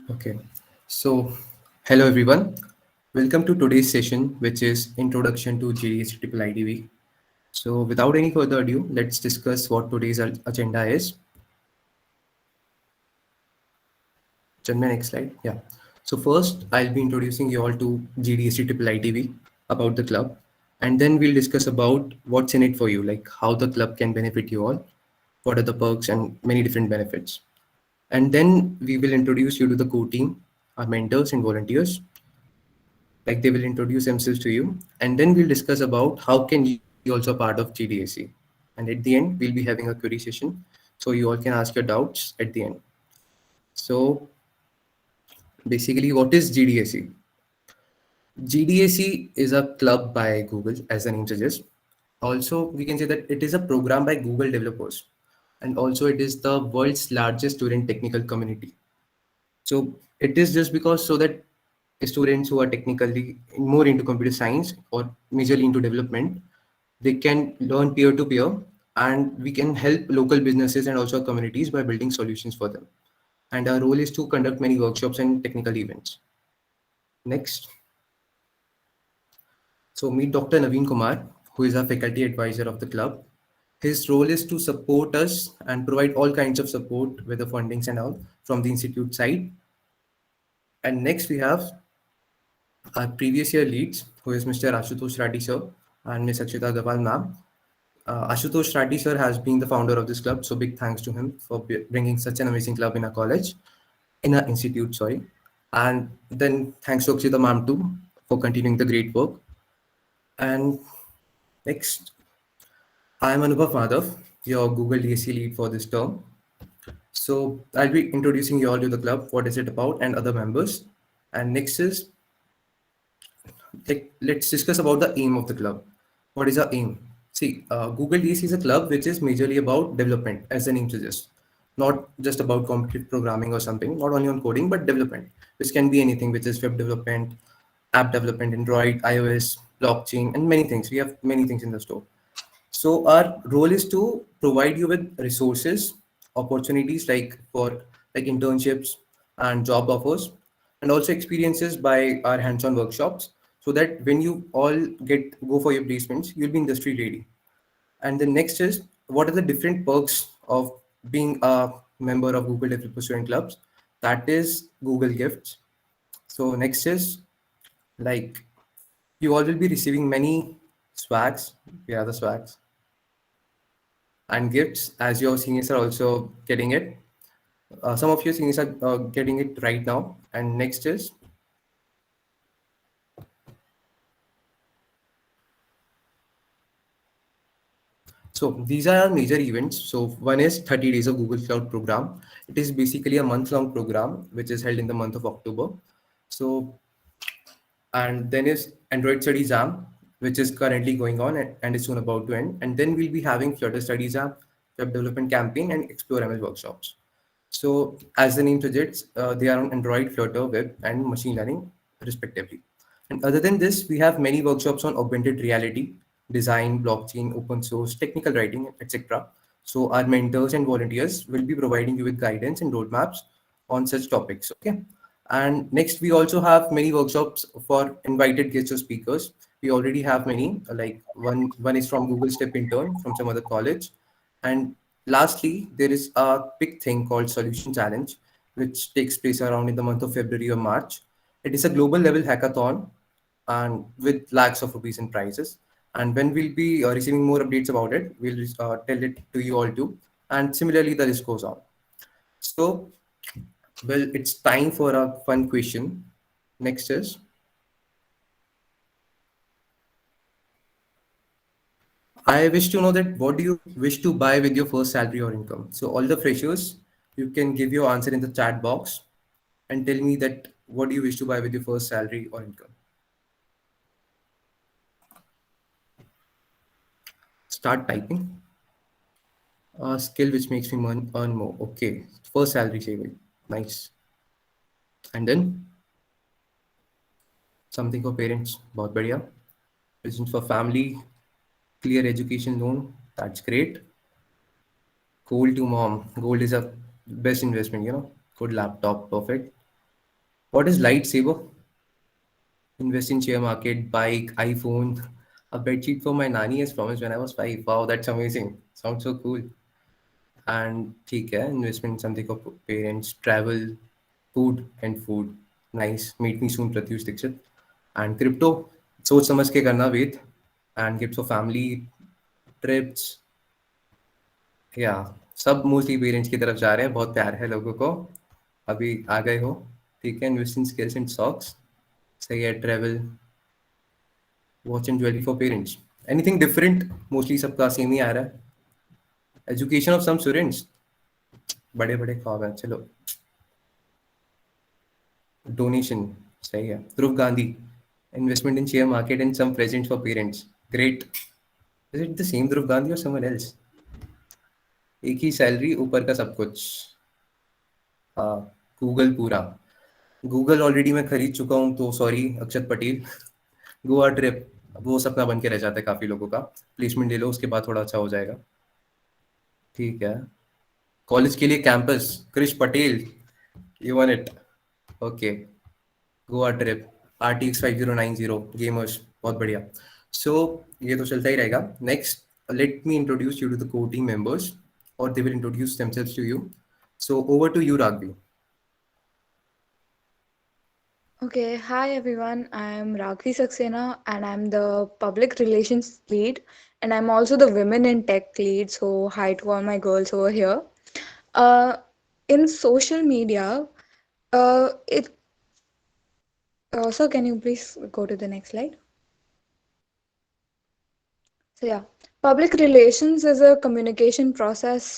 Okay. So, hello everyone. Welcome to today's session, which is Introduction to GDS Triple IDV. So, without any further ado, let's discuss what today's agenda is. Chandra, next slide. Yeah. So, first, I'll be introducing you all to GDS Triple IDV about the club, and then we'll discuss about what's in it for you, like how the club can benefit you all, what are the perks, and many different benefits. And then we will introduce you to the core team, our mentors and volunteers, like they will introduce themselves to you, and then we'll discuss about how can you be also part of GDAC. And at the end we'll be having a query session, so you all can ask your doubts at the end. So basically, what is GDAC? GDAC is a club by Google, as the name suggests. Also, we can say that it is a program by Google developers, and also it is the world's largest student technical community. So it is just because so that students who are technically more into computer science or majorly into development, they can learn peer to peer, and we can help local businesses and also communities by building solutions for them. And our role is to conduct many workshops and technical events. Next, so meet Dr. Naveen Kumar, who is a faculty advisor of the club. His role is to support us and provide all kinds of support with the fundings and all from the institute side. And next we have our previous year leads, who is Mr. Ashutosh Radhi sir and Ms. Akshita Gawal ma'am. Ashutosh Radhi sir has been the founder of this club, so big thanks to him for bringing such an amazing club in our college, in our institute, sorry. And then thanks to Akshita ma'am too for continuing the great work. And next, I am Anubhav Madhav, your Google DSC lead for this term. So I'll be introducing you all to the club, what is it about, and other members. And next is, like, let's discuss about the aim of the club. What is our aim? See, Google DSC is a club which is majorly about development, as the name suggests, not just about competitive programming or something, not only on coding, but development, which can be anything, which is web development, app development, Android, iOS, blockchain, and many things. We have many things in the store. So our role is to provide you with resources, opportunities like for like internships and job offers, and also experiences by our hands-on workshops, so that when you all get go for your placements, you'll be industry ready. And the next is, what are the different perks of being a member of Google Developer Student Clubs? That is Google Gifts. So next is, like, you all will be receiving many swags. Yeah, the swags and gifts, as your seniors are also getting it. Some of your seniors are getting it right now. And next is, so these are our major events. So one is 30 days of Google Cloud program. It is basically a month-long program which is held in the month of October. So, and then is Android Study Jam, which is currently going on and is soon about to end. And then we'll be having Flutter Study Jam, Web Development Campaign, and Explore ML workshops. So, as the name suggests, they are on Android, Flutter, Web, and machine learning, respectively. And other than this, we have many workshops on augmented reality, design, blockchain, open source, technical writing, etc. So, our mentors and volunteers will be providing you with guidance and roadmaps on such topics. Okay. And next, we also have many workshops for invited guests or speakers. We already have many, like one is from Google Step intern from some other college, and lastly, there is a big thing called Solution Challenge, which takes place around in the month of February or March. It is a global level hackathon and with lakhs of rupees in prizes. And when we'll be receiving more updates about it, we'll tell it to you all too. And similarly, the list goes on. So, well, it's time for a fun question. Next is, I wish to know that what do you wish to buy with your first salary or income? So all the freshers, you can give your answer in the chat box and tell me that what do you wish to buy with your first salary or income. Start typing. A skill which makes me earn more. Okay, first salary saving. Nice. And then something for parents. बहुत बढ़िया. Present for family. Clear education loan. That's great. Gold to mom. Gold is a best investment. Good laptop. Perfect. What is lightsaber? Invest in share market, bike, iPhone. A bedsheet for my nanny as promised when I was 5. Wow, that's amazing. Sounds so cool. And ठीक है, investment something for parents, travel, food. Nice. Meet me soon, Pratyush Dixit. And crypto, सोच समझ के करना वेद. And gifts for family, trips. या सब mostly parents की तरफ जा रहे हैं. बहुत प्यार है लोगों को. अभी आ गए हो. ठीक है. Invest in skills and stocks. सही है. Travel, watch and jewellery for parents. Anything different? Mostly सबका सेम ही आ रहा है. Education of some students. बड़े बड़े ख्वाब हैं. चलो. डोनेशन. सही है. Dhruv Gandhi, investment in share market and some present for parents. Great. Is it the same Dhruv Gandhi और समवन एल्स? एक ही सैलरी, ऊपर का सब कुछ. हाँ. गूगल पूरा. गूगल ऑलरेडी मैं खरीद चुका हूँ, तो सॉरी अक्षत पटेल. गोवा ट्रिप, वो सपना बन के रह जाता है काफी लोगों का. प्लेसमेंट ले लो, उसके बाद थोड़ा अच्छा हो जाएगा. ठीक है. कॉलेज के लिए campus, Krish Patel. You want it? Okay. Goa trip, RTX 5090 gamers. बहुत बढ़िया. सो ये तो चलता ही रहेगा. Next, let me introduce you to the core team members, और they will introduce themselves to you. So over to you, Raghavi. Okay, hi everyone. I'm Raghi Saxena and I'm the public relations lead and I'm also the women in tech lead. So, hi to all my girls over here. Uh, in social media, it so can you please go to the next slide? So, yeah, public relations is a communication process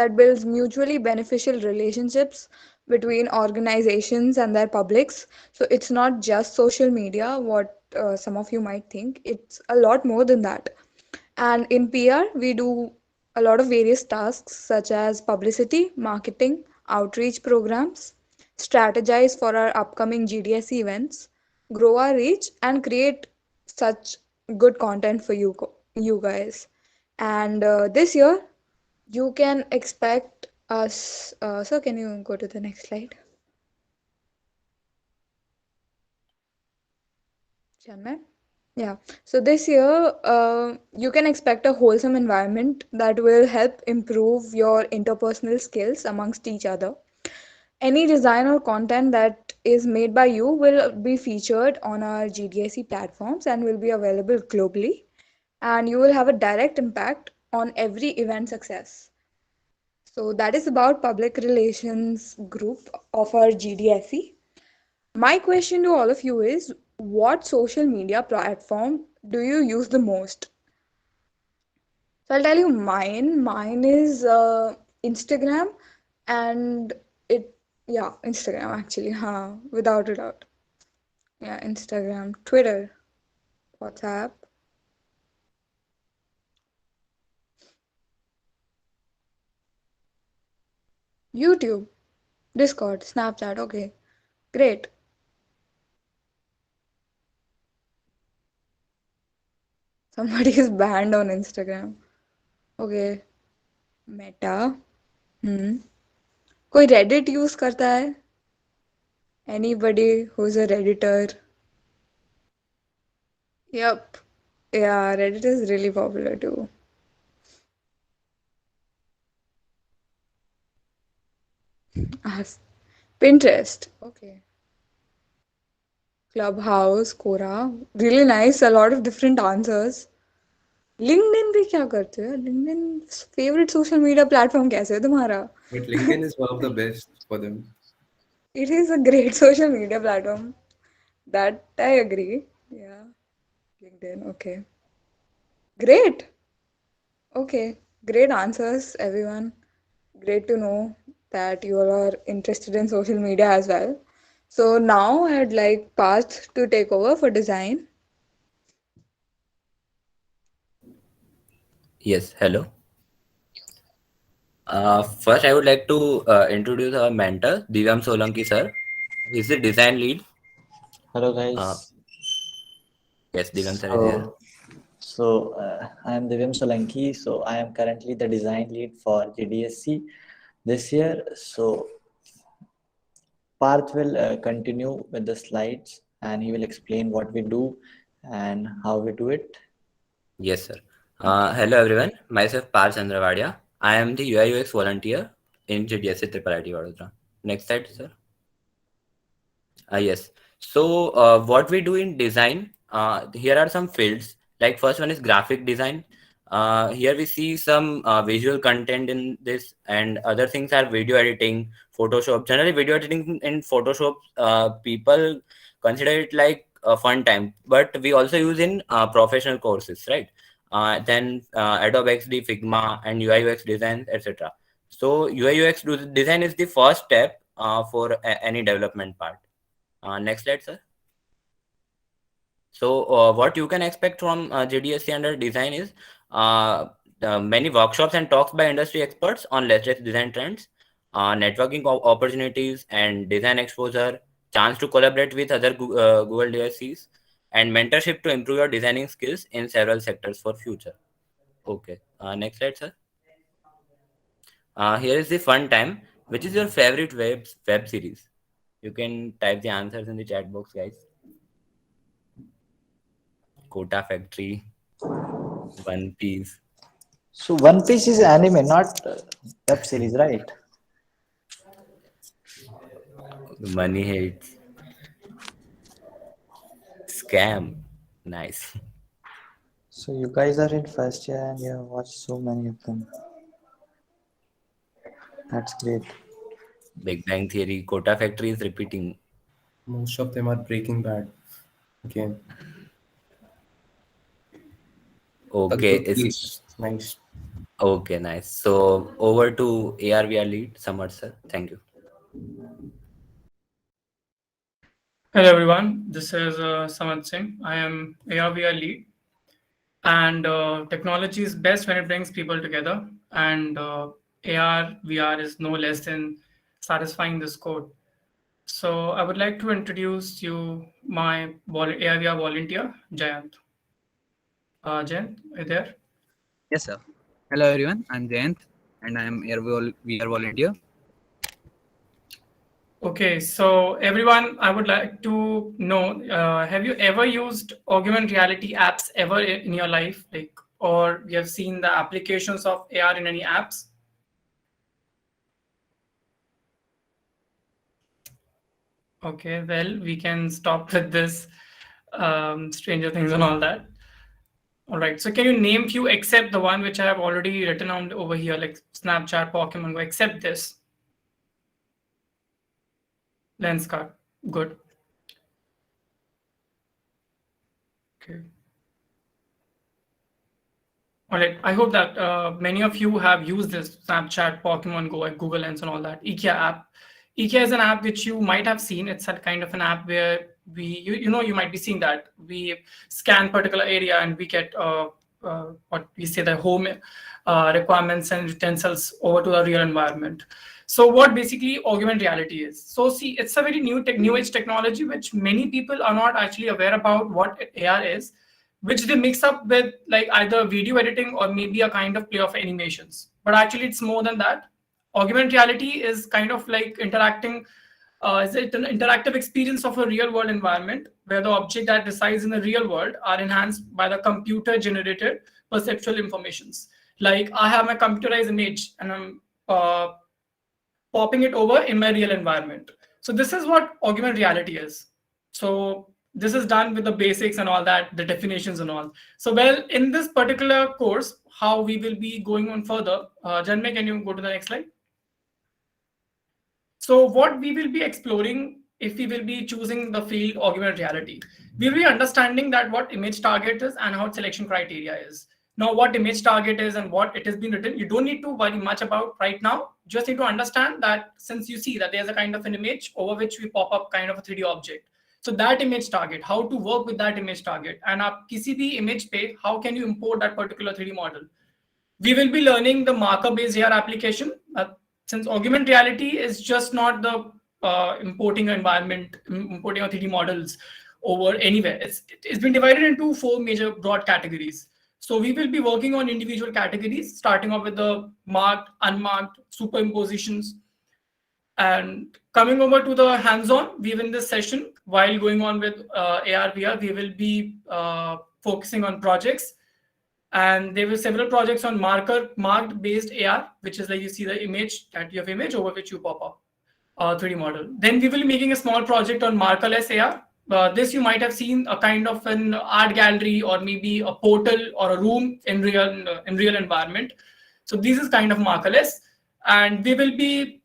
that builds mutually beneficial relationships between organizations and their publics. So, it's not just social media, what some of you might think, it's a lot more than that. And in PR, we do a lot of various tasks such as publicity, marketing, outreach programs, strategize for our upcoming GDS events, grow our reach, and create such good content for you guys. And this year, you can expect us. So, can you go to the next slide? Chandman? Yeah. So this year, you can expect a wholesome environment that will help improve your interpersonal skills amongst each other. Any design or content that is made by you will be featured on our GDSE platforms and will be available globally. And you will have a direct impact on every event success. So that is about public relations group of our GDSE. My question to all of you is, what social media platform do you use the most? So I'll tell you mine. Mine is Instagram, and yeah, Instagram actually, without a doubt. Yeah, Instagram, Twitter, WhatsApp, YouTube, Discord, Snapchat. Okay, great. Somebody is banned on Instagram. Okay, Meta. Hmm. कोई Reddit use करता है? Anybody who's a Redditor? Yep. Yeah, Reddit is really popular too. Us. Pinterest. Okay. Clubhouse, Quora. Really nice. A lot of different answers. LinkedIn भी क्या करते हो? LinkedIn favorite social media platform कैसे है तुम्हारा? But LinkedIn is one of the best for them. It is a great social media platform. That I agree. Yeah. LinkedIn. Okay. Great. Okay. Great answers, everyone. Great to know that you all are interested in social media as well. So now I'd like Parth to take over for design. Yes, hello. First, I would like to introduce our mentor, Divyam Solanki sir. He's the design lead. Hello Uh, guys. yes, Divyam sir is here. So I am Divyam Solanki. So I am currently the design lead for GDSC this year. So Parth will continue with the slides and he will explain what we do and how we do it. Yes, sir. Hello, everyone. Myself, Parth Chandravadia. I am the UI UX volunteer in GDSA Triple IT Vadodara. Next slide, sir. Yes. So, what we do in design, here are some fields. Like first one is graphic design. Here we see some visual content in this, and other things are video editing, Photoshop. Generally, video editing in Photoshop, people consider it like a fun time, but we also use in professional courses, right? Then Adobe XD, Figma, and UI UX design, etc. So UI UX design is the first step for any development part. Next slide, sir. So what you can expect from JDSC under design is many workshops and talks by industry experts on latest design trends, networking opportunities and design exposure, chance to collaborate with other Google DSCs, and mentorship to improve your designing skills in several sectors for future. Okay, next slide, sir. Here is the fun time. Which is your favorite web series? You can type the answers in the chat box, guys. Kota Factory, One Piece. So One Piece is anime, not web series, right? Money Hates. Scam. Nice. So you guys are in first year and you have watched so many of them. That's great. Big Bang Theory. Kota Factory is repeating. Most of them are Breaking Bad. Again. Okay, A Good Place. Nice. okay, nice. So over to ARVR lead, Samar sir. Thank you. Hello everyone, this is Samad Singh. I am ARVR lead, and technology is best when it brings people together, and AR VR is no less than satisfying this code. So I would like to introduce you my AR VR volunteer, Jayant. Jayant, are you there? Yes, sir. Hello, everyone. I'm Jayant, and I am VR volunteer. Okay, so everyone, I would like to know, have you ever used augmented reality apps ever in your life? Like, or you have seen the applications of AR in any apps? Okay, well, we can stop with this Stranger Things and all that. All right, so can you name few except the one which I have already written on over here, like Snapchat, Pokemon Go, except this? Lenskart, good. Okay. All right, I hope that many of you have used this Snapchat, Pokemon Go, and Google Lens and all that. IKEA app. IKEA is an app which you might have seen. It's a kind of an app where you might be seeing that we scan particular area and we get what we say the home requirements and utensils over to the real environment. So what basically augmented reality is. So see, it's a very new age technology which many people are not actually aware about what AR is, which they mix up with like either video editing or maybe a kind of play of animations. But actually it's more than that. Augmented reality is kind of like interacting, is it an interactive experience of a real world environment where the object that resides in the real world are enhanced by the computer generated perceptual informations. Like I have my computerized image and I'm popping it over in my real environment. So this is what augmented reality is. So this is done with the basics and all that, the definitions and all. So well, in this particular course, how we will be going on further, Janmay, can you go to the next slide? So what we will be exploring if we will be choosing the field augmented reality, we will be understanding that what image target is and how selection criteria is. Now what image target is and what it has been written, you don't need to worry much about right now. Just need to understand that since you see that there's a kind of an image over which we pop up kind of a 3D object. So that image target, how to work with that image target, and आप किसी भी image पे how can you import that particular 3D model. We will be learning the marker based AR application. Since augmented reality is just not the importing an environment, importing a 3D models over anywhere. It's been divided into 4 major broad categories. So we will be working on individual categories, starting off with the marked, unmarked, superimpositions. And coming over to the hands-on, we in this session, while going on with AR, VR, we will be focusing on projects. And there were several projects on marked-based AR, which is like you see the image, that you have image over which you pop up 3D model. Then we will be making a small project on markerless AR. This you might have seen a kind of an art gallery or maybe a portal or a room in real environment. So this is kind of markerless. And we will be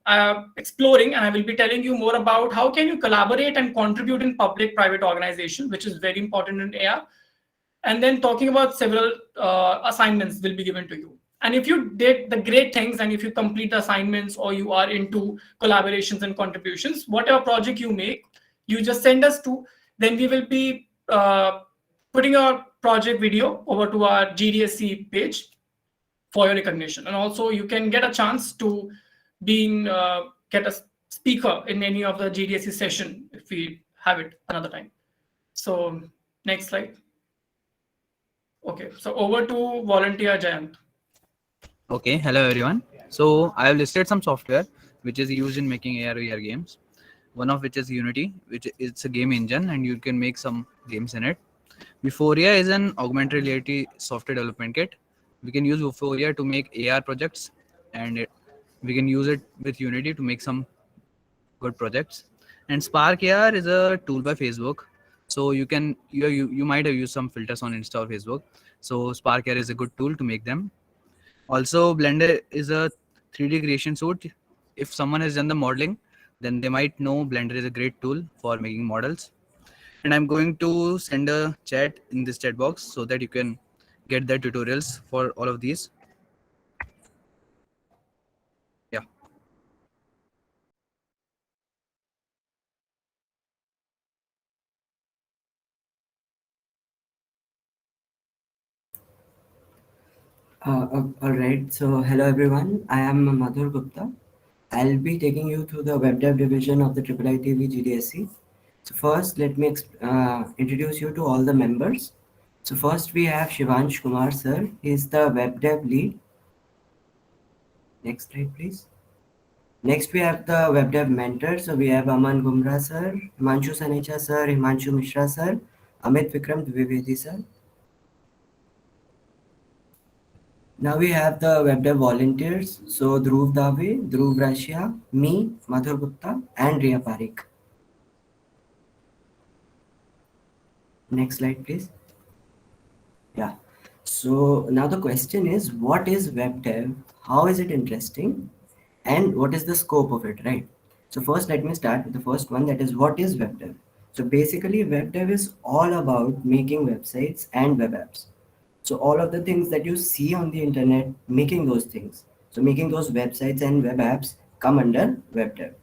exploring, and I will be telling you more about how can you collaborate and contribute in public-private organization, which is very important in AR. And then talking about several assignments will be given to you. And if you did the great things and if you complete the assignments or you are into collaborations and contributions, whatever project you make, you just send us to, then we will be putting our project video over to our GDSC page for your recognition. And also you can get a chance to get a speaker in any of the GDSC session if we have it another time. So next slide. Okay, so over to volunteer Jayant. Okay, hello everyone. So I have listed some software which is used in making AR VR games. One of which is Unity, which is a game engine and you can make some games in it. Vuforia is an augmented reality software development kit. We can use Vuforia to make AR projects, and we can use it with Unity to make some good projects. And Spark AR is a tool by Facebook. So you might have used some filters on Insta or Facebook. So Spark AR is a good tool to make them. Also, Blender is a 3D creation suite. If someone has done the modeling, then they might know Blender is a great tool for making models. And I'm going to send a chat in this chat box so that you can get the tutorials for all of these. Yeah. All right. So hello everyone. I am Madhur Gupta. I'll be taking you through the web dev division of the IIITV GDSC. So first, let me introduce you to all the members. So first we have Shivansh Kumar sir. He's the web dev lead. Next slide, please. Next we have the web dev mentor. So we have Aman Gumra sir, Himanshu Sanecha sir, Himanshu Mishra sir, Amit Vikram Dwivedi sir. Now we have the web dev volunteers. So Dhruv Dave, Dhruv Rashia, me, Madhur Gupta, and Riya Parikh. Next slide, please. Yeah. So now the question is, what is web dev? How is it interesting? And what is the scope of it, right? So first, let me start with the first one, that is, what is web dev? So basically, web dev is all about making websites and web apps. So all of the things that you see on the internet, making those things. So making those websites and web apps come under web dev.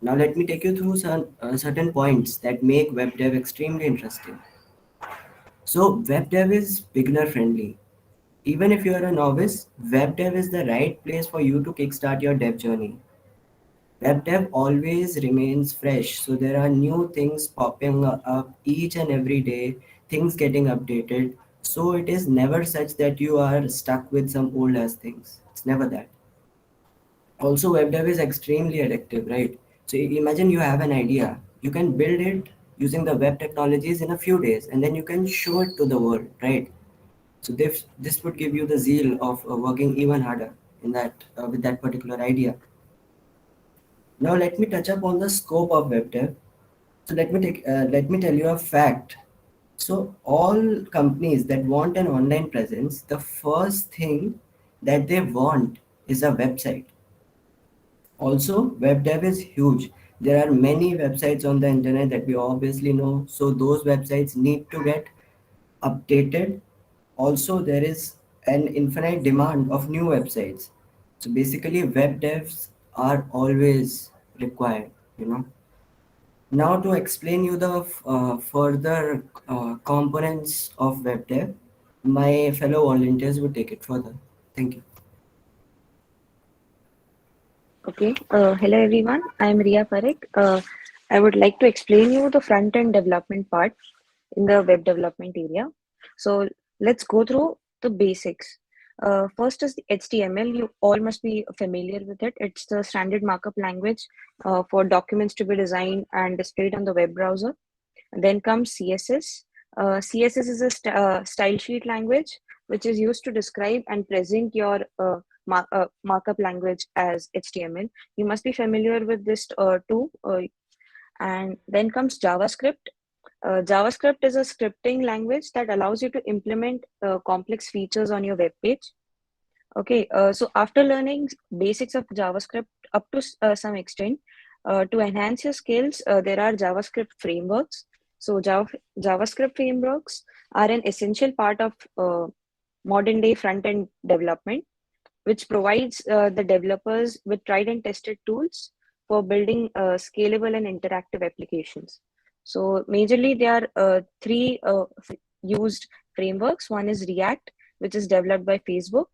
Now let me take you through some certain points that make web dev extremely interesting. So web dev is beginner friendly. Even if you're a novice, web dev is the right place for you to kickstart your dev journey. Web dev always remains fresh, so there are new things popping up each and every day, things getting updated. So it is never such that you are stuck with some old ass things. It's never that. Also, web dev is extremely addictive, right? So imagine you have an idea. You can build it using the web technologies in a few days, and then you can show it to the world, right? So this would give you the zeal of working even harder in that with that particular idea. Now let me touch up on the scope of web dev. So let me tell you a fact. So all companies that want an online presence, the first thing that they want is a website. Also, web dev is huge. There are many websites on the internet that we obviously know. So those websites need to get updated. Also, there is an infinite demand of new websites. So basically, web devs are always required, you know. Now to explain you the further components of web dev, my fellow volunteers will take it further. Thank you. Okay, hello everyone. I'm Riya Parikh. I would like to explain you the front-end development part in the web development area. So let's go through the basics. First is the HTML. You all must be familiar with it. It's the standard markup language for documents to be designed and displayed on the web browser. And then comes CSS. CSS is a style sheet language which is used to describe and present your markup language as HTML. You must be familiar with this too. And then comes JavaScript. JavaScript is a scripting language that allows you to implement complex features on your web page. Okay, so after learning basics of JavaScript up to some extent, to enhance your skills, there are JavaScript frameworks. So JavaScript frameworks are an essential part of modern day front-end development, which provides the developers with tried and tested tools for building scalable and interactive applications. So majorly there are three used frameworks. One is React, which is developed by Facebook.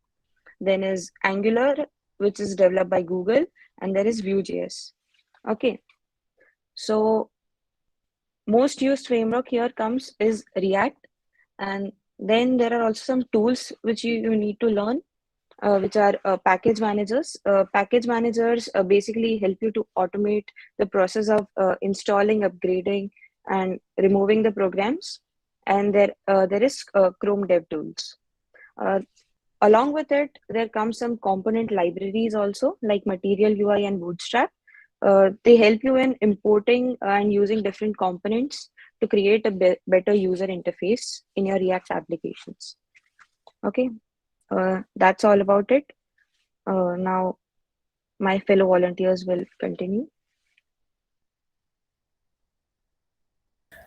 Then is Angular, which is developed by Google, and there is Vue.js. Okay, so most used framework here comes is React, and then there are also some tools which you need to learn, which are package managers. Package managers basically help you to automate the process of installing, upgrading, and removing the programs. And there is Chrome DevTools. Along with it, there comes some component libraries also, like Material UI and Bootstrap. They help you in importing and using different components to create a better user interface in your React applications. Okay, that's all about it. Now, my fellow volunteers will continue.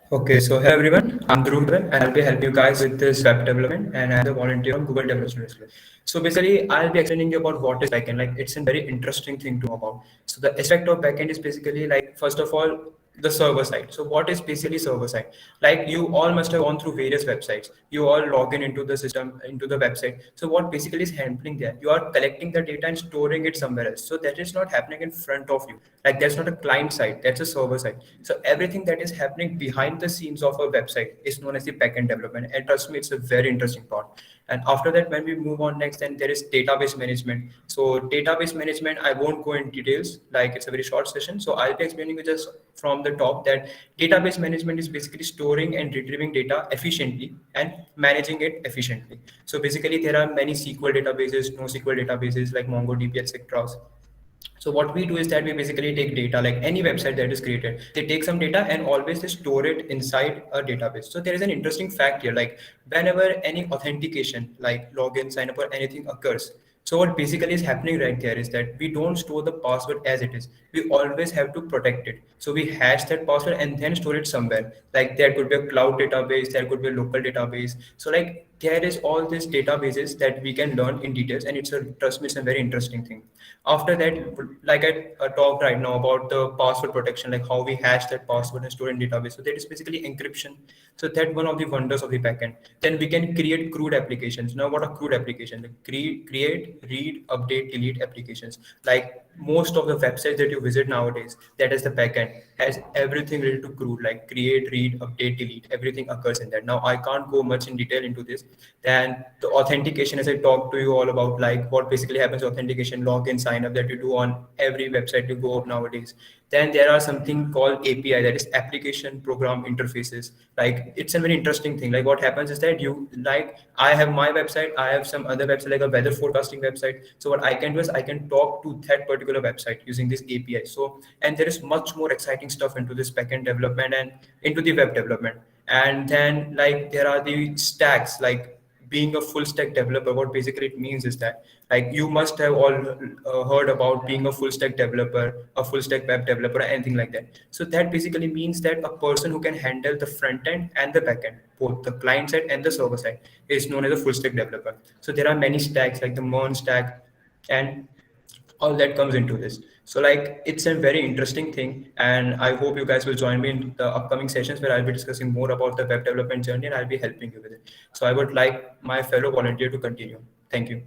Okay, so hello everyone, I'm Dhruv and I'll be helping you guys with this web development, and I'm the volunteer on Google Development Studio. So basically, I'll be explaining you about what is backend. Like, it's a very interesting thing to know about. So the aspect of backend is basically, like, first of all, the server side. So what is basically server side? Like, you all must have gone through various websites. You all log into the system, into the website. So what basically is happening there? You are collecting the data and storing it somewhere else. So that is not happening in front of you. Like, that's not a client side, that's a server side. So everything that is happening behind the scenes of a website is known as the backend development. And trust me, it's a very interesting part. And after that, when we move on next, then there is database management. So database management, I won't go in details, like it's a very short session. So I'll be explaining you just from the top that database management is basically storing and retrieving data efficiently and managing it efficiently. So basically there are many SQL databases, NoSQL databases like MongoDB, etc. So what we do is that we basically take data, like any website that is created, they take some data and always they store it inside a database. So there is an interesting fact here, like whenever any authentication, like login, sign up or anything occurs, so what basically is happening right there is that we don't store the password as it is. We always have to protect it. So we hash that password and then store it somewhere. Like there could be a cloud database, there could be a local database. So like there is all these databases that we can learn in details, and trust me, it's a very interesting thing. After that, like I talked right now about the password protection, like how we hash that password and store in database. So that is basically encryption. So that's one of the wonders of the backend. Then we can create CRUD applications. Now, what are CRUD applications? Like create, read, update, delete applications. Like most of the websites that you visit nowadays, that is the backend, has everything related to CRUD, like create, read, update, delete. Everything occurs in that. Now, I can't go much in detail into this. Then the authentication, as I talked to you all about, like what basically happens, authentication, login, sign up that you do on every website you go nowadays. Then there are something called API, that is application program interfaces. Like it's a very interesting thing. Like what happens is that you, like I have my website, I have some other website like a weather forecasting website. So what I can do is I can talk to that particular website using this API. So, and there is much more exciting stuff into this backend development and into the web development. And then like there are the stacks, like being a full stack developer. What basically it means is that, like, you must have all heard about being a full stack developer, a full stack web developer, anything like that. So that basically means that a person who can handle the front end and the back end, both the client side and the server side, is known as a full stack developer. So there are many stacks like the MERN stack and all that comes into this. So like it's a very interesting thing, and I hope you guys will join me in the upcoming sessions where I'll be discussing more about the web development journey and I'll be helping you with it. So I would like my fellow volunteer to continue. Thank you.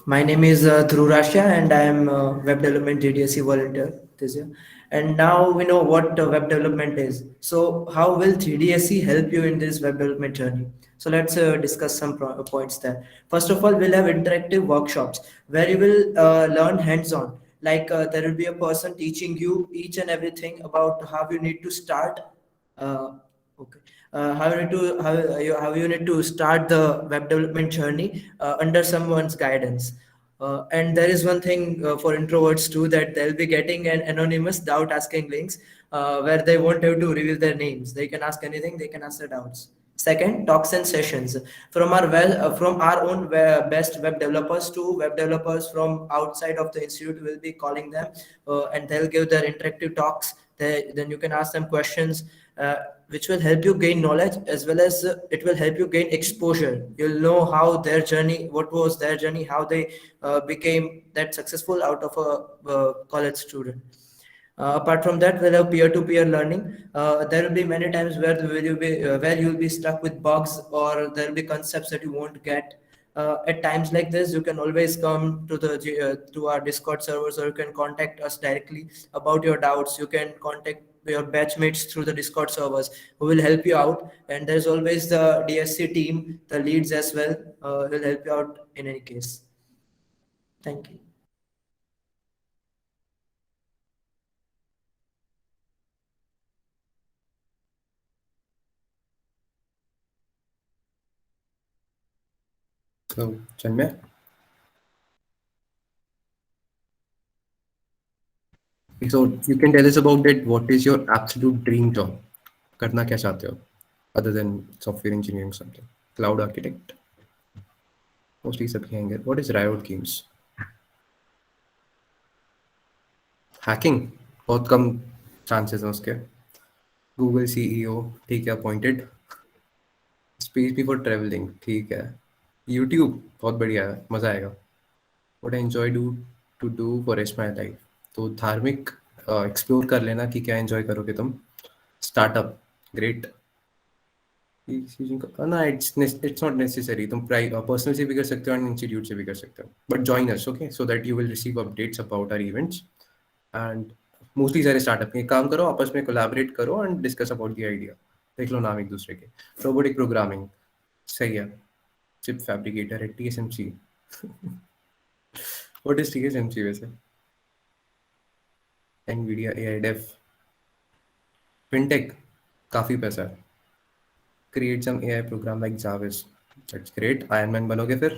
My name is Dhruv Rashia and I am a web development JDSC volunteer. this year. And now we know what web development is. So how will 3DSC help you in this web development journey? So let's discuss some points there. First of all, we'll have interactive workshops where you will learn hands-on. Like there will be a person teaching you each and everything about how you need to start. Okay. How you need to start the web development journey under someone's guidance. And there is one thing for introverts too, that they'll be getting an anonymous doubt asking links where they won't have to reveal their names. They can ask anything, they can ask their doubts. Second, talks and sessions from our own best web developers to web developers from outside of the institute. Will be calling them and they'll give their interactive talks. Then you can ask them questions which will help you gain knowledge, as well as it will help you gain exposure. You'll know how their journey, what was their journey, how they became that successful out of a college student. Apart from that, we'll have peer-to-peer learning. There will be many times where you'll be stuck with bugs, or there will be concepts that you won't get. At times like this, you can always come to to our Discord servers, or you can contact us directly about your doubts. You can contact your batchmates through the Discord servers who will help you out. And there's always the DSC team, the leads as well, will help you out in any case. Thank you. So, Chinmay? So you can tell us about that. What is your absolute dream job? करना क्या चाहते हो? Other than software engineering, something. Cloud architect. Mostly सबके आएंगे. What is Riot Games? Hacking. बहुत कम chances हैं उसके. Google CEO, ठीक है, appointed. Space before traveling, ठीक है. YouTube, बहुत बढ़िया है, मजा आएगा. What I enjoy to do for rest my life. तो धार्मिक एक्सप्लोर कर लेना कि क्या एंजॉय करोगे तुम. Startup, great. ना इट्स नॉट नेसेसरी. तुम पर्सनल से भी कर सकते हो एंड इंस्टीट्यूट से भी कर सकते हो. But join us, okay, so that you will receive updates about our events. And mostly सारे स्टार्टअप में काम करो, आपस में कोलैबोरेट करो and discuss about the idea. देख लो नाम एक दूसरे के. रोबोटिक प्रोग्रामिंग सही है. चिप फैब्रिकेटर है, TSMC. व्हाट इज TSMC वैसे? NVIDIA, AI Dev, FinTech, काफी पैसा है. Create some AI program like Jarvis. That's great. Iron Man बनोगे फिर?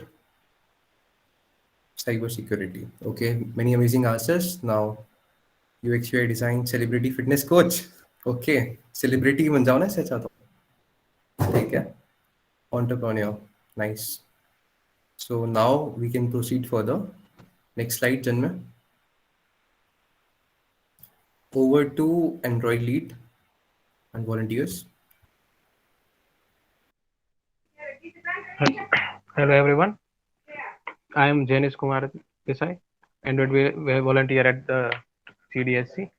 Cyber security. Okay, many amazing answers. Now, UX UI design, celebrity fitness coach. Okay, celebrity बन जाओ ना इससे अच्छा तो. ठीक है. Entrepreneur. Nice. So now we can proceed further. Next slide, Janma. Over to Android lead and volunteers. Hello everyone. I am Janish Kumar Desai, Android volunteer at the CDSC,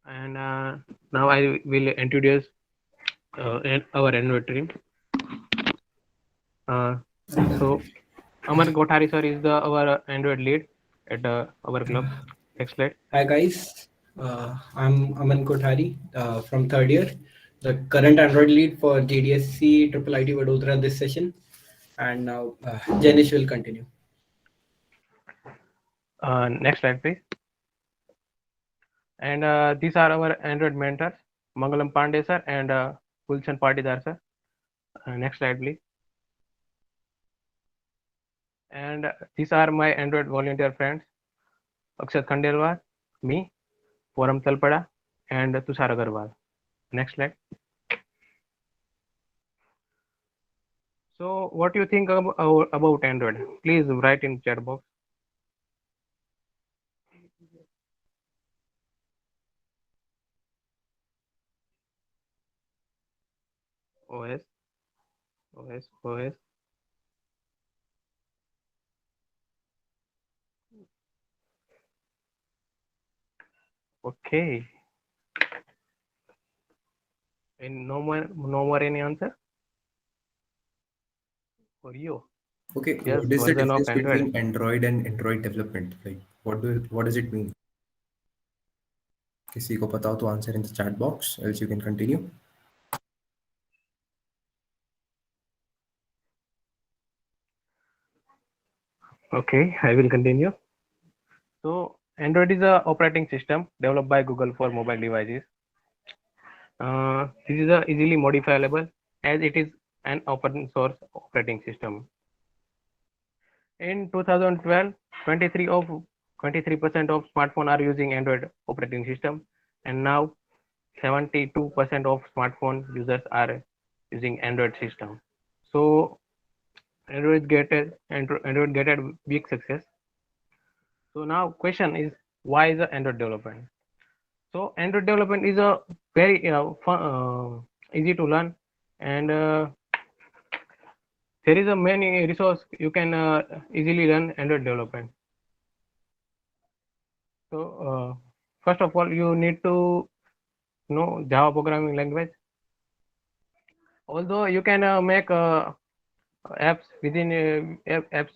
and now I will introduce our Android team. So Aman Kothari sir is our Android lead at our club. Next slide. Hi guys, I'm Aman Kothari from third year, the current Android lead for JDSC IIIT Vadodara this session, and now Janish will continue. Next slide please. And these are our Android mentors, Mangalam Pandey sir and Gulshan Patidar sir. Next slide please. And these are my Android volunteer friends, Akshat Khandelwal, me, Forum Talpada, and Tushar Agarwal. Next slide. So what do you think about Android? Please write in chat box. OS. Okay. And no more any answer for you? Okay, Yes, what is the version of difference Android. between Android and Android development? Like, what does it mean? किसी को पता हो तो answer in the chat box, else you can continue. Okay, I will continue. So Android is a operating system developed by Google for mobile devices. This is easily modifiable as it is an open source operating system. In 2012, 23% of smartphones are using Android operating system, and now 72% of smartphone users are using Android system. So Android get a big success. So now question is, why is the Android development? So Android development is a very fun, easy to learn, and there is a many resource you can easily learn Android development. So first of all, you need to know Java programming language. Although you can make apps within apps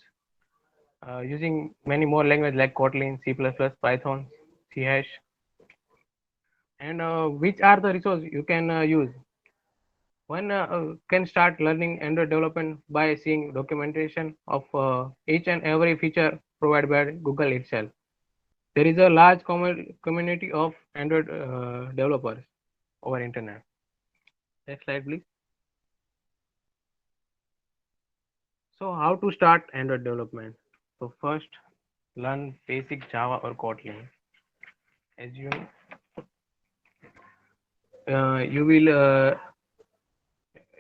using many more language like Kotlin, C++, Python, C hash. And which are the resources you can use? One can start learning Android development by seeing documentation of each and every feature provided by Google itself. There is a large community of Android developers over internet. Next slide, please. So how to start Android development? So first, learn basic Java or Kotlin. As you will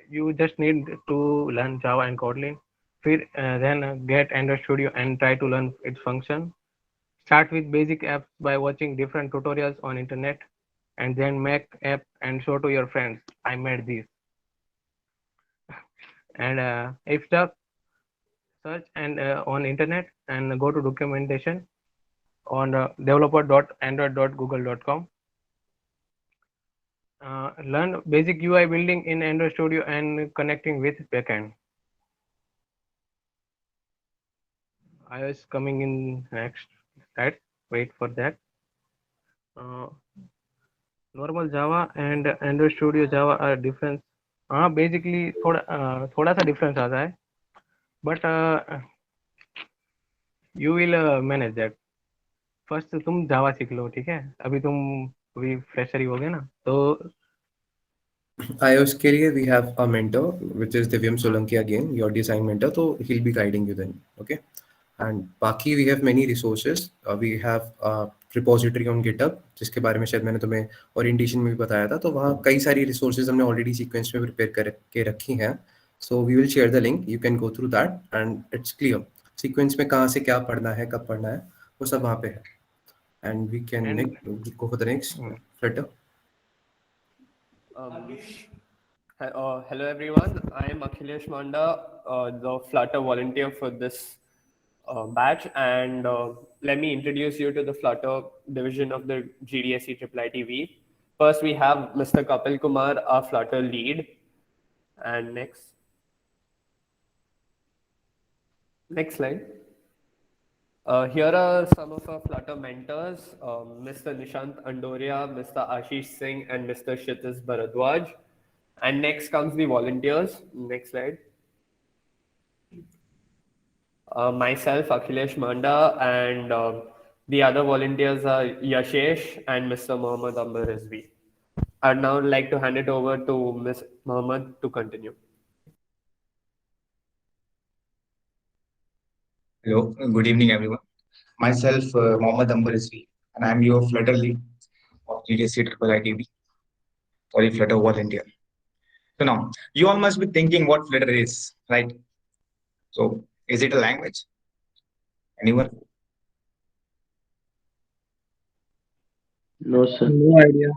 you just need to learn Java and Kotlin. Then get Android Studio and try to learn its function. Start with basic apps by watching different tutorials on internet, and then make app and show to your friends. I made this. And if stuck, search and on internet and go to documentation on developer.android.google.com. Learn basic UI building in Android Studio and connecting with backend. iOS coming in next slide. Wait for that. Normal Java and Android Studio Java are different. Basically थोड़ा सा difference आता है, but you will manage that. First तुम Java सीख लो, ठीक है? अभी fresher ही हो गए ना, तो iOS के लिए we have a mentor, which is Divyam Solanki again, your design mentor. So he'll be guiding you then. Okay. And बाकी we have many resources. We have a repository on GitHub, जिसके बारे में शायद मैंने तुम्हें orientation में भी बताया था. तो वहाँ कई सारी resources हमने already sequence में prepare करके रखी हैं. So we will share the link. You can go through that and it's clear. Sequence में कहाँ से क्या पढ़ना है, कब पढ़ना है, वो सब वहाँ पे है. And we can go for the next Flutter. Hello everyone, I am Akhilesh Manda, the Flutter volunteer for this batch, and let me introduce you to the Flutter division of the GDSC IIITV. First we have Mr. Kapil Kumar, our Flutter lead, and next slide. Here are some of our Flutter mentors, Mr. Nishant Andoria, Mr. Ashish Singh, and Mr. Kshitij Bharadwaj. And next comes the volunteers. Next slide. Myself, Akhilesh Manda, and the other volunteers are Yashesh and Mr. Mohammad Amber Rizvi. I'd now like to hand it over to Ms. Mohammad to continue. Hello, good evening everyone. Myself, Mohammad Amber Rizvi, and I'm your Flutter lead of GDSC IIITV. Sorry, Flutter volunteer. So now, you all must be thinking what Flutter is, right? So, is it a language? Anyone? No, sir. No idea.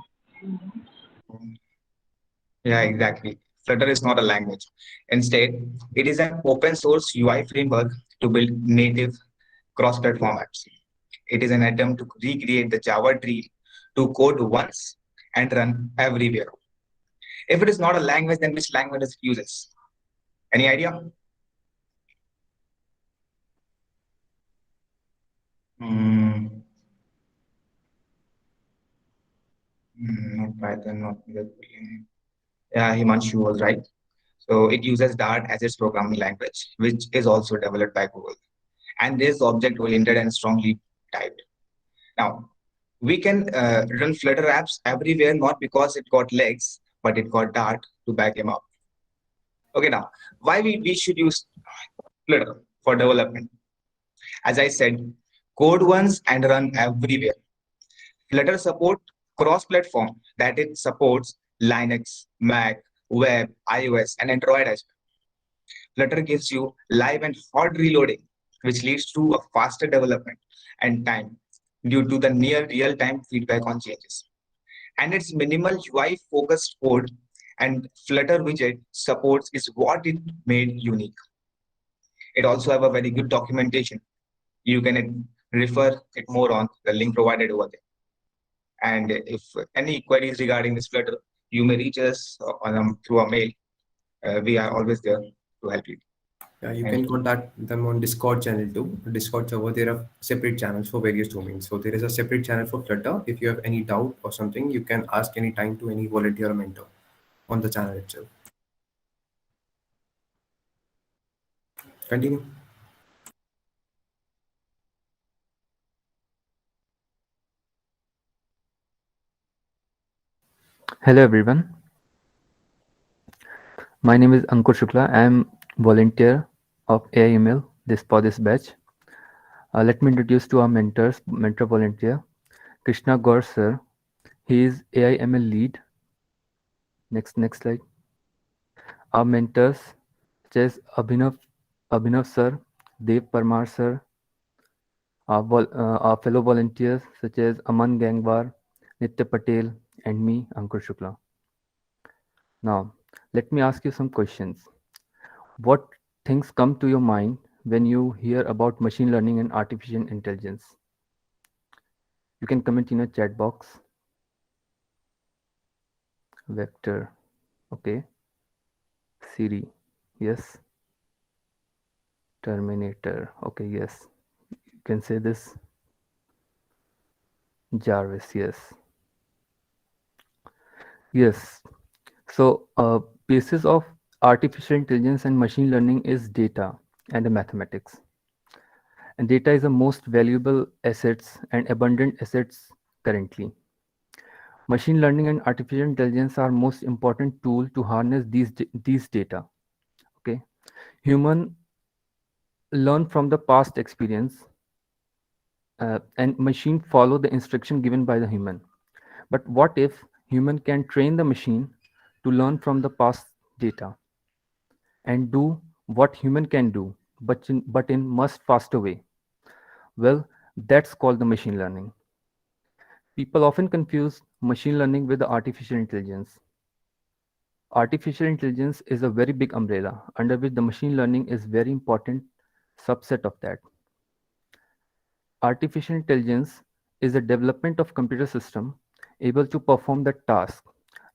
Yeah, exactly. Flutter is not a language. Instead, it is an open source UI framework to build native cross-platform apps. It is an attempt to recreate the Java tree to code once and run everywhere. If it is not a language, then which language it uses? Any idea? Python, not yeah, Himanshu was right. So it uses Dart as its programming language, which is also developed by Google. And this object-oriented and strongly typed. Now, we can run Flutter apps everywhere, not because it got legs, but it got Dart to back him up. Okay, now, why we should use Flutter for development? As I said, code once and run everywhere. Flutter support cross-platform, that it supports Linux, Mac, web, iOS, and Android as well. Flutter gives you live and hot reloading, which leads to a faster development and time due to the near real-time feedback on changes. And its minimal UI-focused code and Flutter widget supports is what it made unique. It also have a very good documentation. You can refer it more on the link provided over there. And if any queries regarding this Flutter, you may reach us through a mail. We are always there to help you. Yeah, you can contact them on Discord channel too. Discord server, there are separate channels for various domains. So there is a separate channel for Flutter. If you have any doubt or something, you can ask anytime to any volunteer or mentor on the channel itself. Continue. Hello everyone. My name is Ankur Shukla. I am volunteer of AIML for this batch. Let me introduce to our mentor volunteer, Krishna Gaur sir. He is AIML lead. Next slide. Our mentors, such as Abhinav sir, Dev Parmar sir, our fellow volunteers such as Aman Gangwar, Nitya Patel, and me, Ankur Shukla. Now, let me ask you some questions. What things come to your mind when you hear about machine learning and artificial intelligence? You can comment in a chat box. Vector, okay. Siri, yes. Terminator, okay, yes. You can say this. Jarvis, yes. Yes. So, basis of artificial intelligence and machine learning is data and the mathematics. And data is the most valuable assets and abundant assets currently. Machine learning and artificial intelligence are most important tool to harness these data. Okay, human learn from the past experience, and machine follow the instruction given by the human. But what if human can train the machine to learn from the past data and do what human can do, but in much faster way? Well, that's called the machine learning. People often confuse machine learning with the artificial intelligence. Artificial intelligence is a very big umbrella under which the machine learning is very important subset of that. Artificial intelligence is the development of computer system able to perform the task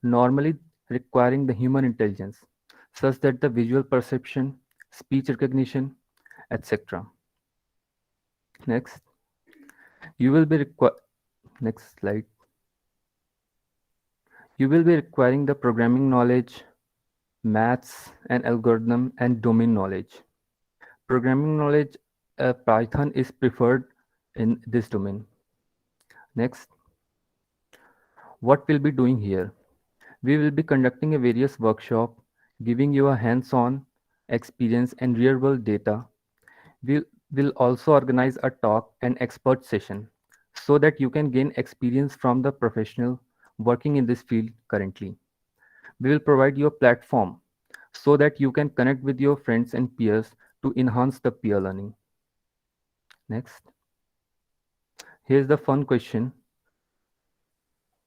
normally requiring the human intelligence, such that the visual perception, speech recognition, etc. Next, you will be next slide. You will be requiring the programming knowledge, maths and algorithm and domain knowledge. Programming knowledge, Python is preferred in this domain. Next, what we'll be doing here? We will be conducting a various workshop, giving you a hands-on experience and real-world data. We will also organize a talk and expert session so that you can gain experience from the professional working in this field currently. We will provide you a platform so that you can connect with your friends and peers to enhance the peer learning. Next. Here's the fun question.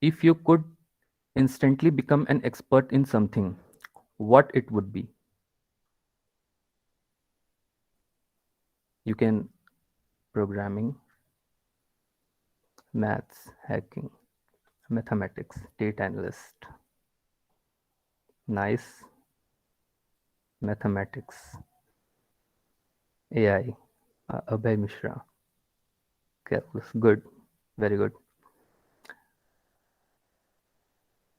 If you could instantly become an expert in something, what it would be? You can programming, maths, hacking, mathematics, data analyst. Nice. Mathematics, AI, Abhay Mishra. Calculus, good, very good.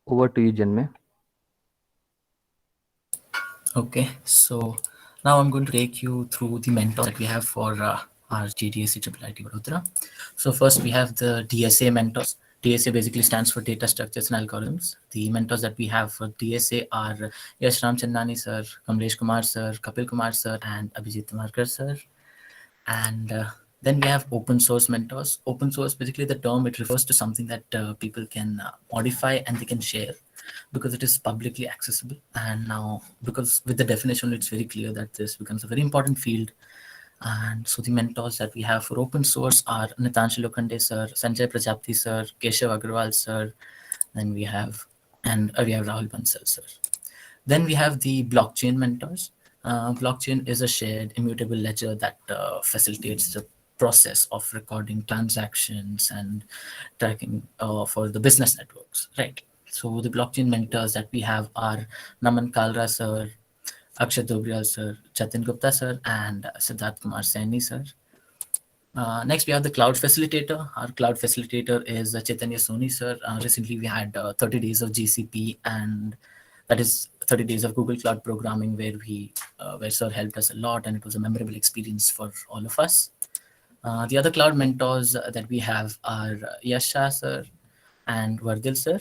Over to you, Janmay. Okay, so now I'm going to take you through the mentors that we have for our GDSC IIIT Vadodara. So first we have the DSA mentors. DSA basically stands for Data Structures and Algorithms. The mentors that we have for DSA are Yash Ramchandani sir, Kamlesh Kumar sir, Kapil Kumar sir, and Abhijit Tamarkar sir. And then we have open source mentors. Open source, basically the term, it refers to something that people can modify and they can share because it is publicly accessible. And now, because with the definition, it's very clear that this becomes a very important field. And so the mentors that we have for open source are Nitanshu Lokhande sir, Sanjay Prajapati sir, Keshav Agarwal sir, then we have Rahul Bansal sir. Then we have the blockchain mentors. Blockchain is a shared immutable ledger that facilitates the process of recording transactions and tracking for the business networks, right? So the blockchain mentors that we have are Naman Kalra sir, Akshat Dobriyal sir, Jatin Gupta sir, and Siddharth Kumar Saini sir. Next, we have the cloud facilitator. Our cloud facilitator is Chaitanya Soni sir. Recently, we had 30 days of GCP, and that is 30 days of Google Cloud Programming, where sir helped us a lot, and it was a memorable experience for all of us. The other cloud mentors that we have are Yash Shah sir and Vardil sir.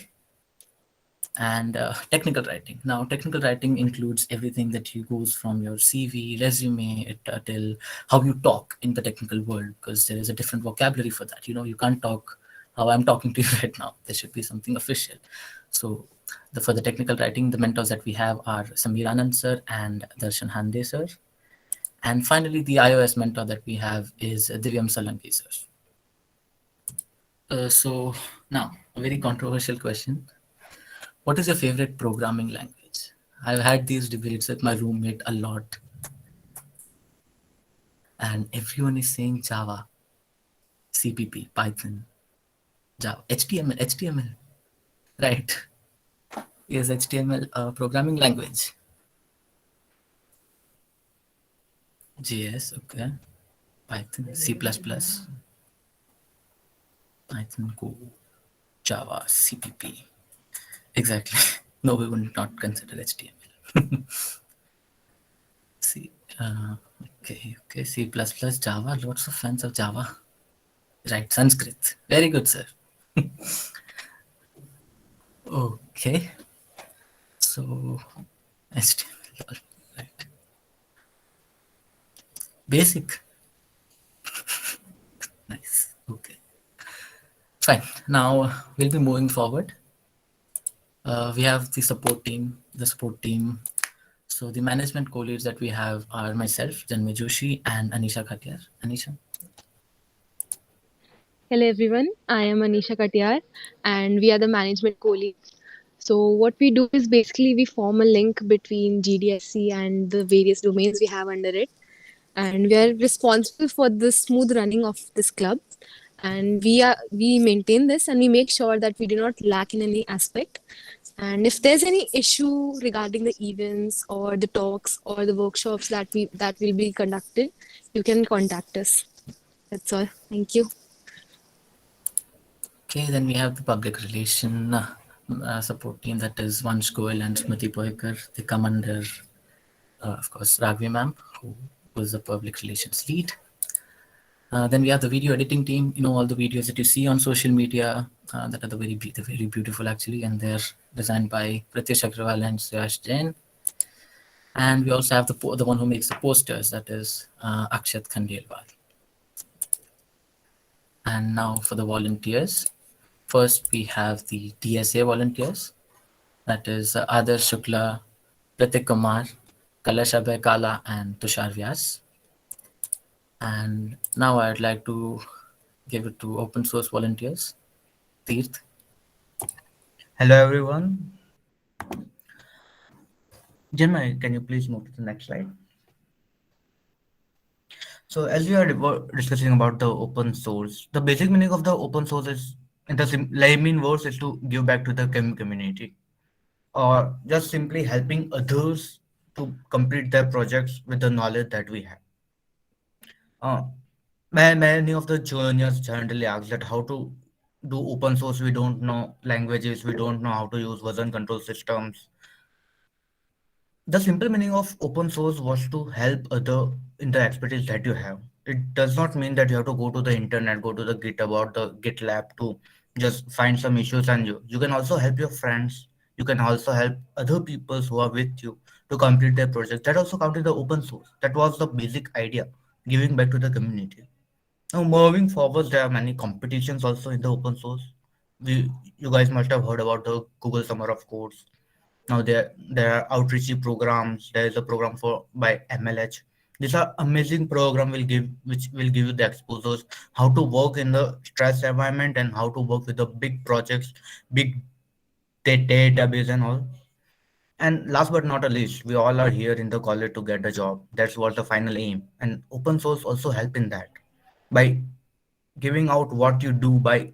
And technical writing. Now, technical writing includes everything that goes from your CV, resume, till how you talk in the technical world, because there is a different vocabulary for that. You know, you can't talk how I'm talking to you right now. There should be something official. So for the technical writing, the mentors that we have are Samir Anand sir and Darshan Hande sir. And finally, the iOS mentor that we have is Divyam Salangi sir. So now, a very controversial question. What is your favorite programming language? I've had these debates with my roommate a lot. And everyone is saying Java, CPP, Python, Java, HTML. Right. Is HTML a programming language? JS, okay. Python, C++, Python, Go, Java, CPP. Exactly. No, we would not consider HTML. Okay, C++, Java, lots of fans of Java. Right, Sanskrit. Very good, sir. Okay. So, HTML, right. Basic. Nice, okay. Fine, now we'll be moving forward. We have the support team. So the management co-leads that we have are myself, Janmay Joshi, and Anisha Khatiyar. Anisha. Hello everyone, I am Anisha Khatiyar and we are the management co-leads. So what we do is basically we form a link between GDSC and the various domains we have under it. And we are responsible for the smooth running of this club. And we maintain this and we make sure that we do not lack in any aspect. And if there's any issue regarding the events or the talks or the workshops that will be conducted, you can contact us. That's all. Thank you. Okay, then we have the public relation support team, that is Vansh Goel and Smriti Poekar. They come under, of course, Raghavi ma'am, who was the public relations lead. Then we have the video editing team. You know, all the videos that you see on social media that are they're very beautiful actually, and they're designed by Pritesh Agrawal and Suyash Jain. And we also have the one who makes the posters, that is Akshat Khandelwal. And now for the volunteers. First, we have the DSA volunteers. That is Adarsh Shukla, Pratik Kumar, Kalash Abhay Kala, and Tushar Vyas. And now I'd like to give it to open source volunteers. Tirth. Hello, everyone. Janmay, can you please move to the next slide? So as we are discussing about the open source, the basic meaning of the open source is, in the layman words, is to give back to the community, or just simply helping others to complete their projects with the knowledge that we have. Many of the juniors generally ask that how to do open source, we don't know languages, we don't know how to use version control systems. The simple meaning of open source was to help other in the expertise that you have. It does not mean that you have to go to the internet, go to the GitHub or the GitLab to just find some issues, and you can also help your friends. You can also help other people who are with you to complete their project. That also counted the open source. That was the basic idea, giving back to the community. Now moving forward, there are many competitions also in the open source. You guys must have heard about the Google Summer of Codes. Now there are outreach programs. There is a program for by MLH. These are amazing program which will give you the exposures how to work in the stress environment and how to work with the big projects, big database and all. And last but not the least, we all are here in the college to get a job. That's what the final aim. And open source also help in that by giving out what you do, by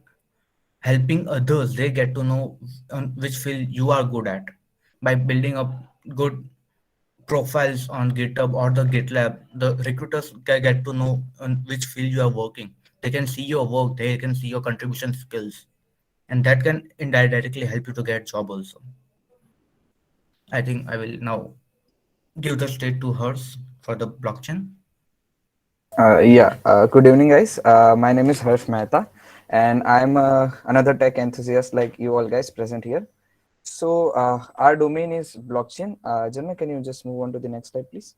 helping others. They get to know on which field you are good at. By building up good profiles on GitHub or the GitLab, the recruiters can get to know on which field you are working. They can see your work, they can see your contribution skills, and that can indirectly help you to get job also. I think I will now give the stage to Hers for the blockchain. Good evening, guys. My name is Harsh Mehta, and I'm another tech enthusiast like you all guys present here. So our domain is blockchain. Janma, can you just move on to the next slide, please?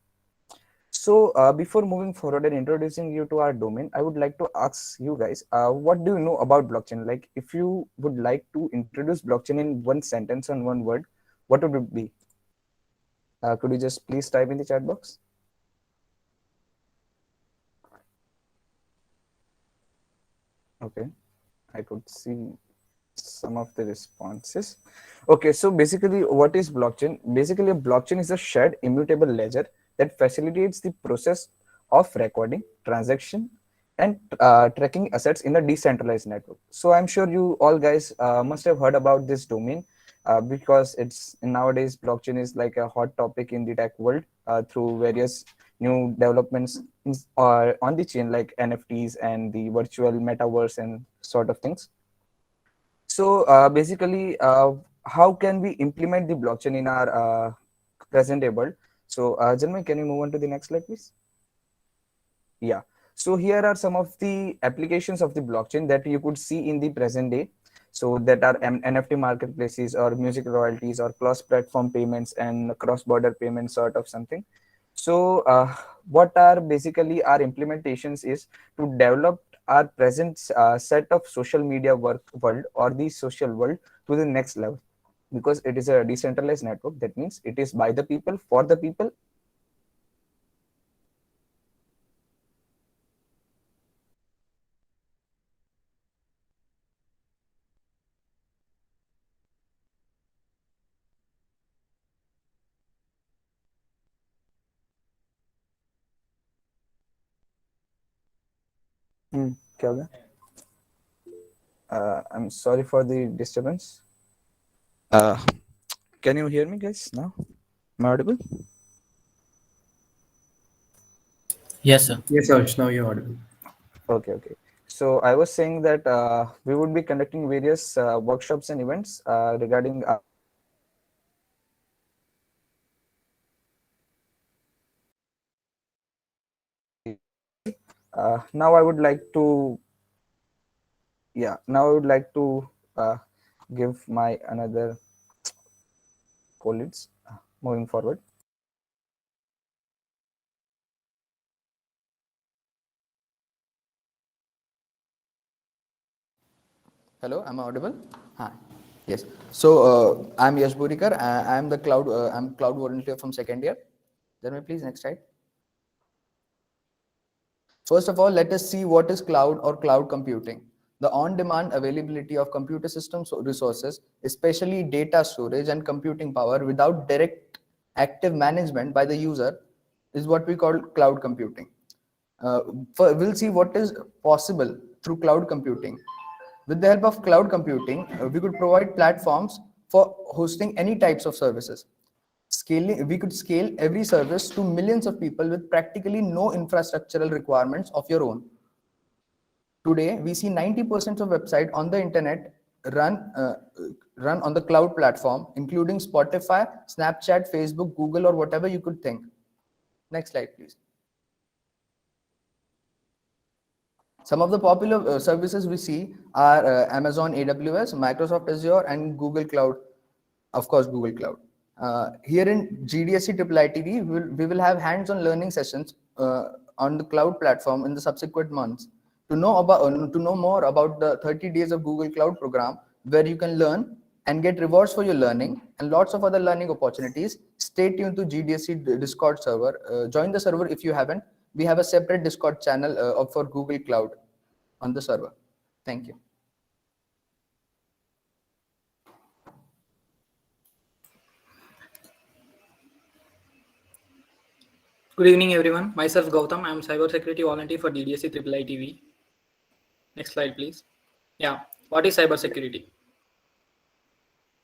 So before moving forward and introducing you to our domain, I would like to ask you guys, what do you know about blockchain? Like, if you would like to introduce blockchain in one sentence and one word, what would it be? Could you just please type in the chat box? Okay, I could see some of the responses. Okay, so basically what is blockchain? Basically a blockchain is a shared immutable ledger that facilitates the process of recording, transaction, and tracking assets in a decentralized network. So I'm sure you all guys must have heard about this domain because it's nowadays blockchain is like a hot topic in the tech world through various new developments on the chain like NFTs and the virtual metaverse and sort of things. So basically, how can we implement the blockchain in our present day world? So Janmay, can you move on to the next slide, please? Yeah. So here are some of the applications of the blockchain that you could see in the present day. So that are NFT marketplaces or music royalties or cross-platform payments and cross-border payments sort of something. So what are basically our implementations is to develop our present set of social media world or the social world to the next level, because it is a decentralized network. That means it is by the people, for the people. क्या हो गया? I'm sorry for the disturbance. Can you hear me, guys? Now, am I audible? Yes, sir. Yes, Harsh, now you're audible. Okay. So I was saying that we would be conducting various workshops and events regarding now I would like to give my another colleagues moving forward. Hello, am I audible? Hi. Yes. So I'm Yash Burikar. I'm the cloud volunteer from second year. Then please next slide. First of all, let us see what is cloud or cloud computing. The on-demand availability of computer systems resources, especially data storage and computing power without direct active management by the user, is what we call cloud computing. We'll see what is possible through cloud computing. With the help of cloud computing, we could provide platforms for hosting any types of services. We could scale every service to millions of people with practically no infrastructural requirements of your own. Today, we see 90% of website on the internet run on the cloud platform, including Spotify, Snapchat, Facebook, Google, or whatever you could think. Next slide, please. Some of the popular services we see are Amazon AWS, Microsoft Azure, and Google Cloud, of course, Google Cloud. Here in GDSC IIITV, we will have hands-on learning sessions on the cloud platform in the subsequent months. To know more about the 30 days of Google Cloud program, where you can learn and get rewards for your learning and lots of other learning opportunities, stay tuned to GDSC Discord server. Join the server if you haven't. We have a separate Discord channel for Google Cloud on the server. Thank you. Good evening, everyone. Myself Gautam. I'm cybersecurity volunteer for DDSC IIITV. Next slide, please. Yeah, what is cybersecurity?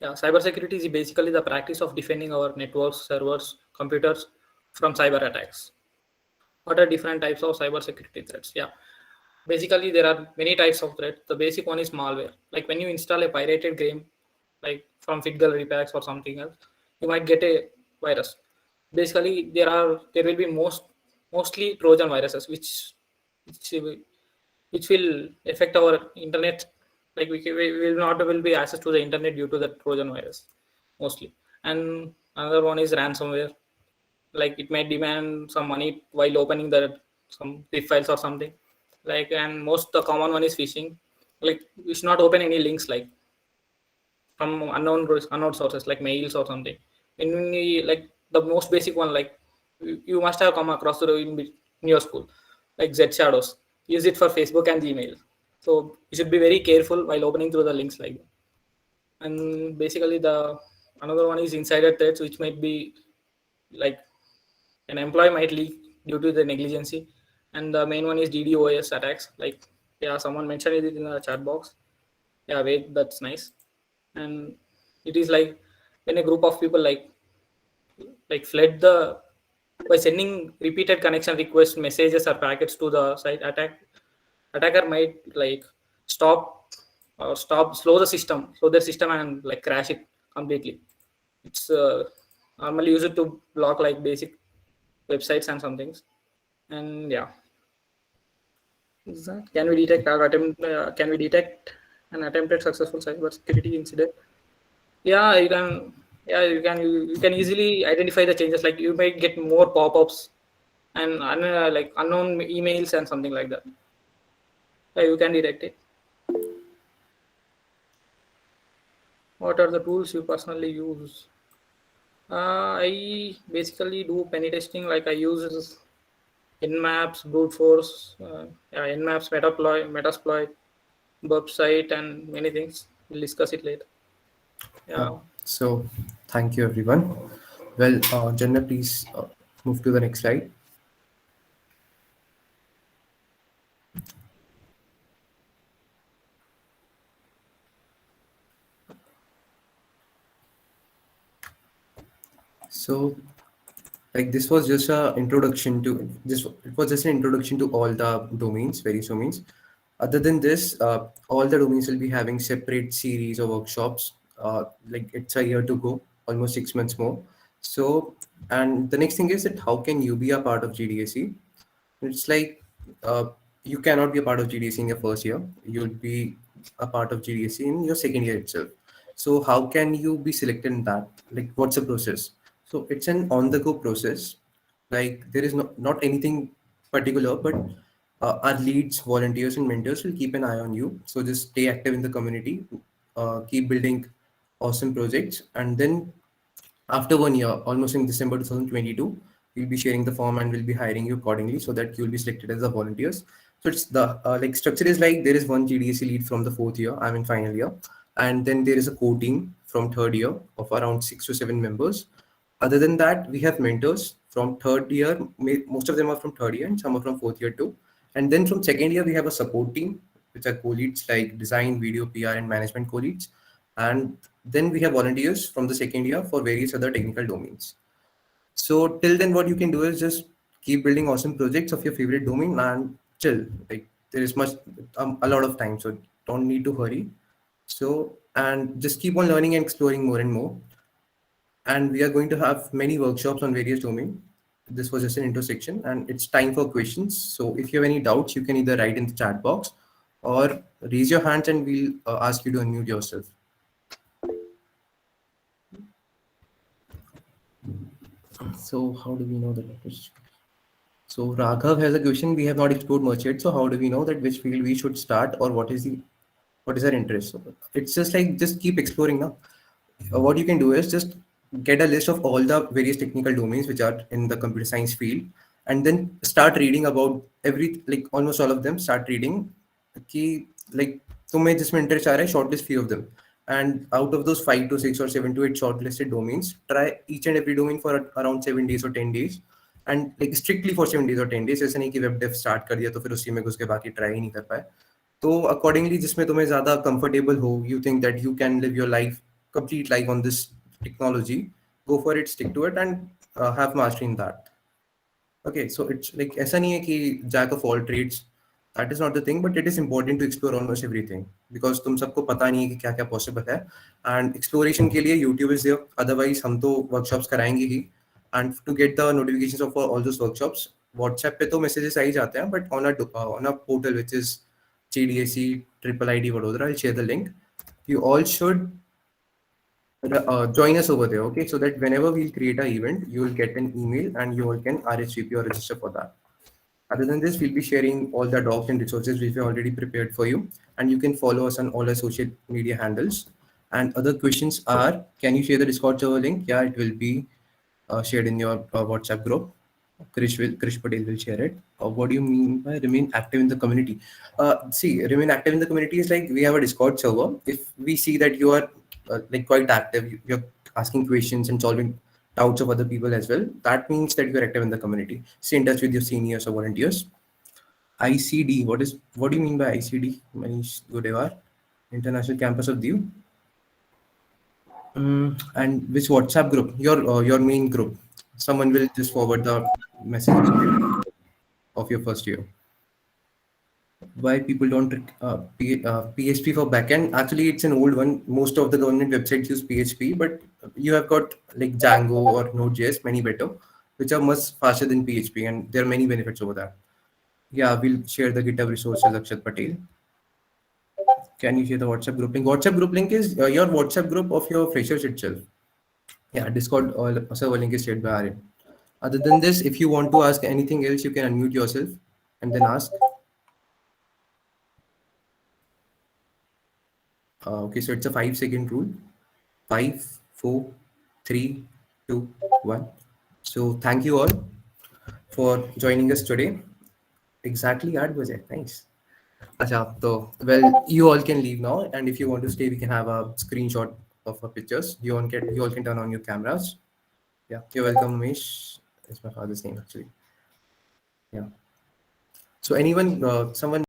Yeah, cybersecurity is basically the practice of defending our networks, servers, computers from cyber attacks. What are different types of cybersecurity threats? Yeah, basically there are many types of threats. The basic one is malware. Like when you install a pirated game, like from FitGallery packs or something else, you might get a virus. Basically, there will be mostly Trojan viruses, which will affect our internet. Like we will be access to the internet due to the Trojan virus mostly. And another one is ransomware. Like it might demand some money while opening some zip files or something. Like, and the common one is phishing. Like we should not open any links like from unknown sources like mails or something. When we, like the most basic one, like you must have come across in your school, like Z shadows. Use it for Facebook and Gmail. So you should be very careful while opening through the links like that. And basically another one is insider threats, which might be like an employee might leak due to the negligence. And the main one is DDoS attacks. Like, yeah, someone mentioned it in the chat box. Yeah, wait, that's nice. And it is like when a group of people like fled by sending repeated connection request messages or packets to the site. Attacker might like slow the system, so the system and like crash it completely. It's normally used to block like basic websites and some things. And yeah, can we detect an attempted successful cybersecurity incident? Yeah, you can easily identify the changes. Like you might get more pop-ups and like unknown emails and something like that. Yeah, you can detect it. What are the tools you personally use? I basically do penny testing. Like I use Nmaps, brute force, Nmaps, Metasploit, Burpsite, and many things. We'll discuss it later. Yeah. So thank you, everyone. Well, Janna, please move to the next slide. So, like this was just an introduction to this. It was just an introduction to all the domains, various domains. Other than this, all the domains will be having separate series of workshops. Like it's a year to go, almost 6 months more. So, and the next thing is that how can you be a part of GDSC? It's like you cannot be a part of GDSC in your first year. You'll be a part of GDSC in your second year itself. So how can you be selected in that? Like what's the process? So it's an on-the-go process. Like there is not anything particular, but our leads, volunteers, and mentors will keep an eye on you. So just stay active in the community, keep building awesome projects, and then after 1 year, almost in December 2022, we'll be sharing the form and we'll be hiring you accordingly so that you'll be selected as the volunteers. So it's the like structure is like there is one GDSC lead from the 4th year, I'm in final year, and then there is a core team from 3rd year of around 6 to 7 members. Other than that, we have mentors from 3rd year. Most of them are from 3rd year and some are from 4th year too. And then from 2nd year, we have a support team, which are co-leads like design, video, PR, and management co-leads. And then we have volunteers from the 2nd year for various other technical domains. So till then, what you can do is just keep building awesome projects of your favorite domain and chill. Like there is a lot of time, so don't need to hurry. So, and just keep on learning and exploring more and more. And we are going to have many workshops on various domains. This was just an intro section, and it's time for questions. So if you have any doubts, you can either write in the chat box or raise your hands and we'll ask you to unmute yourself. So how do we know that? So Raghav has a question. We have not explored much yet. So how do we know that which field we should start, or what is our interest? So it's just like, just keep exploring now. What you can do is just get a list of all the various technical domains which are in the computer science field, and then start reading about almost all of them. Start reading कि like तुम्हें जिसमें interest आ रहा है, shortlist few of them, and out of those 5 to 6 or 7 to 8 shortlisted domains, try each and every domain for around 7 days or 10 days, and like strictly for 7 days or 10 days. ऐसा नहीं कि web dev start कर दिया तो फिर उसी में घुस के बाकी try ही नहीं कर पाए. तो accordingly जिसमें तुम्हें ज़्यादा comfortable हो, you think that you can live your life, complete life on this technology, go for it, stick to it, and have mastery in that. Okay, so it's like ऐसा नहीं है कि jack of all trades. That is not the thing, but it is important to explore almost everything, because तुम सबको पता नहीं है कि क्या क्या possible है, and exploration के लिए YouTube is there. Otherwise हम तो workshops कराएंगे ही, and to get the notifications of all those workshops, WhatsApp पे तो messages आ ही जाते हैं, but on a portal which is GDSC IIIT Vadodara, I'll share the link. You all should join us over there, okay? So that whenever we'll create an event, you will get an email and you all can RSVP or register for that. Other than this, we'll be sharing all the docs and resources which we already prepared for you, and you can follow us on all our social media handles. And other questions are, can you share the Discord server link? Yeah, it will be shared in your WhatsApp group. Krish Patel will share it. What do you mean by remain active in the community? See, remain active in the community is like, we have a Discord server. If we see that you are like quite active, you're asking questions and solving doubts of other people as well, that means that you're active in the community. Stay in touch with your seniors or volunteers. ICD, what do you mean by ICD? Manish Godevar, International Campus of Diu. And which WhatsApp group? Your main group. Someone will just forward the message of your first year. Why people don't PHP for backend? Actually, it's an old one. Most of the government websites use PHP, but you have got like Django or Node.js, many better, which are much faster than PHP, and there are many benefits over that. Yeah, we'll share the GitHub resources, Akshat Patel. Can you share the WhatsApp group link? WhatsApp group link is your WhatsApp group of your freshers itself. Yeah, Discord server link is shared by Aryan. Other than this, if you want to ask anything else, you can unmute yourself and then ask. Okay, so it's a 5-second rule. 5, 4, 3, 2, 1. So thank you all for joining us today. Exactly 8 baje. Nice. So, well, you all can leave now, and if you want to stay, we can have a screenshot of our pictures. You all can turn on your cameras. Yeah, you're welcome, Umesh. It's my father's name actually. Yeah. So anyone, someone